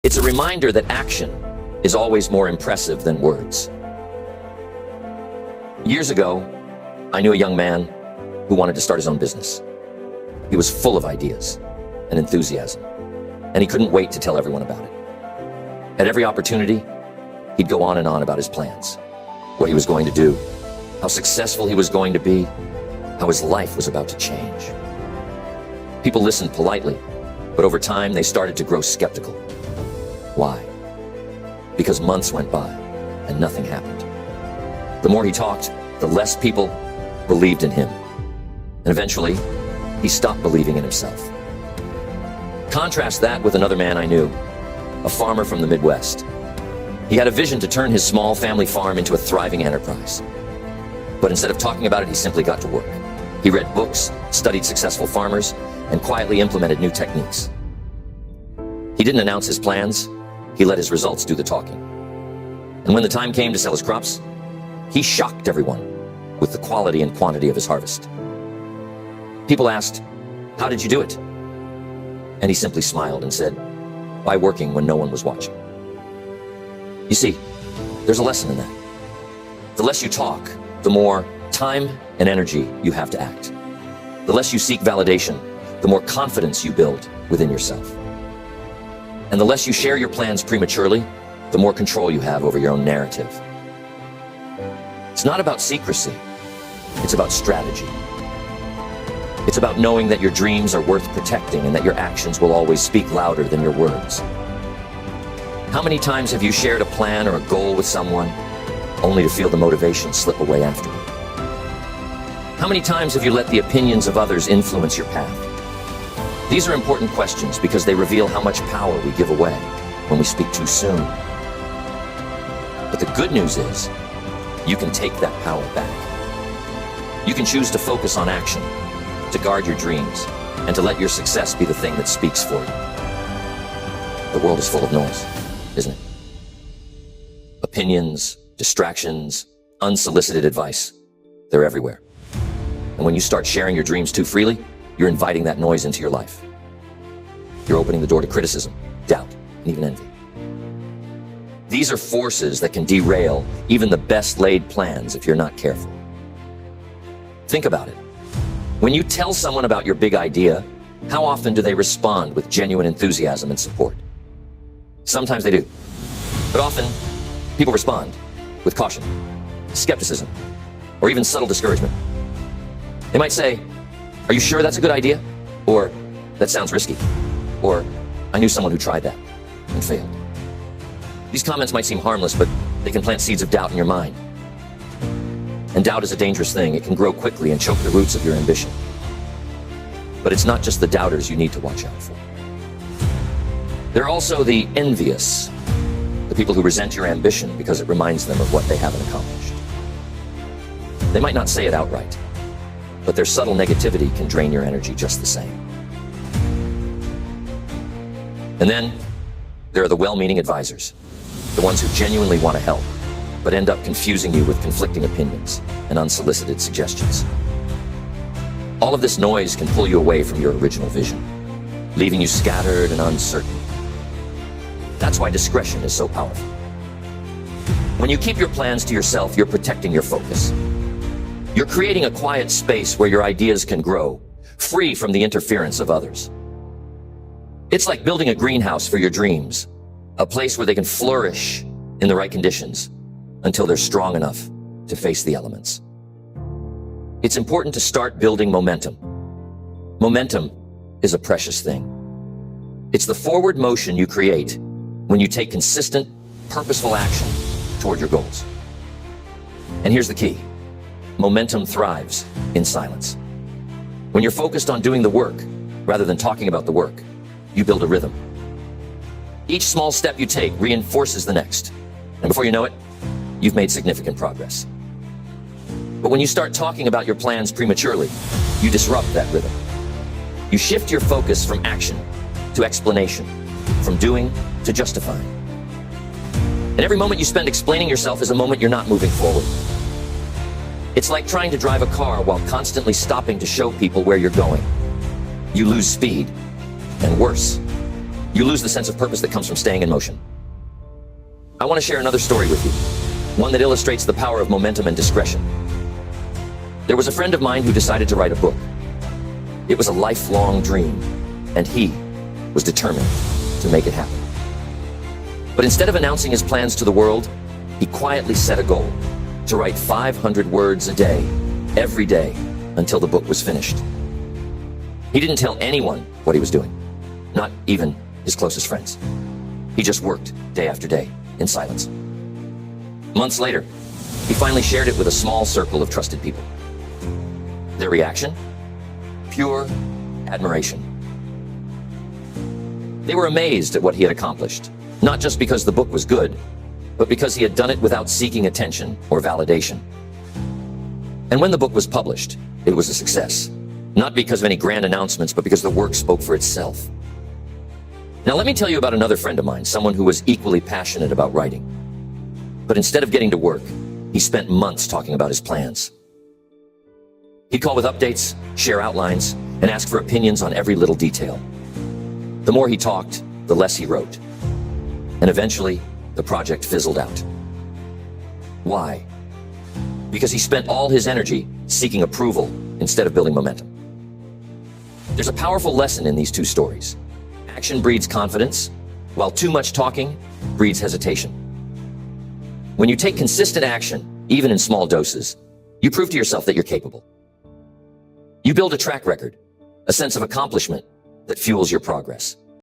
It's a reminder that action is always more impressive than words. Years ago, I knew a young man who wanted to start his own business. He was full of ideas and enthusiasm, and he couldn't wait to tell everyone about it. At every opportunity, he'd go on and on about his plans, what he was going to do, how successful he was going to be, how his life was about to change. People listened politely, but over time they started to grow skeptical. Why? Because months went by and nothing happened. The more he talked, the less people believed in him. And eventually, he stopped believing in himself. Contrast that with another man I knew, a farmer from the Midwest. He had a vision to turn his small family farm into a thriving enterprise. But instead of talking about it, he simply got to work. He read books, studied successful farmers, and quietly implemented new techniques. He didn't announce his plans, he let his results do the talking. And when the time came to sell his crops, he shocked everyone with the quality and quantity of his harvest. People asked, "How did you do it?" And he simply smiled and said, "By working when no one was watching." You see, there's a lesson in that. The less you talk, the more time and energy you have to act. The less you seek validation, the more confidence you build within yourself. And the less you share your plans prematurely, the more control you have over your own narrative. It's not about secrecy, it's about strategy. It's about knowing that your dreams are worth protecting and that your actions will always speak louder than your words. How many times have you shared a plan or a goal with someone, only to feel the motivation slip away afterward? How many times have you let the opinions of others influence your path? These are important questions because they reveal how much power we give away when we speak too soon. But the good news is, you can take that power back. You can choose to focus on action, to guard your dreams, and to let your success be the thing that speaks for you. The world is full of noise, isn't it? Opinions, distractions, unsolicited advice, they're everywhere. And when you start sharing your dreams too freely, you're inviting that noise into your life. You're opening the door to criticism, doubt, and even envy. These are forces that can derail even the best laid plans if you're not careful. Think about it. When you tell someone about your big idea, how often do they respond with genuine enthusiasm and support? Sometimes they do. But often, people respond with caution, skepticism, or even subtle discouragement. They might say, "Are you sure that's a good idea?" Or, "That sounds risky." Or, "I knew someone who tried that and failed." These comments might seem harmless, but they can plant seeds of doubt in your mind. And doubt is a dangerous thing. It can grow quickly and choke the roots of your ambition. But it's not just the doubters you need to watch out for. There are also the envious, the people who resent your ambition because it reminds them of what they haven't accomplished. They might not say it outright, but their subtle negativity can drain your energy just the same. And then there are the well-meaning advisors, the ones who genuinely want to help, but end up confusing you with conflicting opinions and unsolicited suggestions. All of this noise can pull you away from your original vision, leaving you scattered and uncertain. That's why discretion is so powerful. When you keep your plans to yourself, you're protecting your focus. You're creating a quiet space where your ideas can grow, free from the interference of others. It's like building a greenhouse for your dreams, a place where they can flourish in the right conditions until they're strong enough to face the elements. It's important to start building momentum. Momentum is a precious thing. It's the forward motion you create when you take consistent, purposeful action toward your goals. And here's the key. Momentum thrives in silence. When you're focused on doing the work rather than talking about the work, you build a rhythm. Each small step you take reinforces the next. And before you know it, you've made significant progress. But when you start talking about your plans prematurely, you disrupt that rhythm. You shift your focus from action to explanation, from doing to justifying. And every moment you spend explaining yourself is a moment you're not moving forward. It's like trying to drive a car while constantly stopping to show people where you're going. You lose speed, and worse, you lose the sense of purpose that comes from staying in motion. I want to share another story with you, one that illustrates the power of momentum and discretion. There was a friend of mine who decided to write a book. It was a lifelong dream, and he was determined to make it happen. But instead of announcing his plans to the world, he quietly set a goal to write 500 words a day, every day, until the book was finished. He didn't tell anyone what he was doing, not even his closest friends. He just worked day after day in silence. Months later, he finally shared it with a small circle of trusted people. Their reaction? Pure admiration. They were amazed at what he had accomplished, not just because the book was good, but because he had done it without seeking attention or validation. And when the book was published, it was a success, not because of any grand announcements, but because the work spoke for itself. Now let me tell you about another friend of mine, someone who was equally passionate about writing. But instead of getting to work, he spent months talking about his plans. He'd call with updates, share outlines, and ask for opinions on every little detail. The more he talked, the less he wrote. And eventually, the project fizzled out. Why? Because he spent all his energy seeking approval instead of building momentum. There's a powerful lesson in these two stories. Action breeds confidence, while too much talking breeds hesitation. When you take consistent action, even in small doses, you prove to yourself that you're capable. You build a track record, a sense of accomplishment that fuels your progress.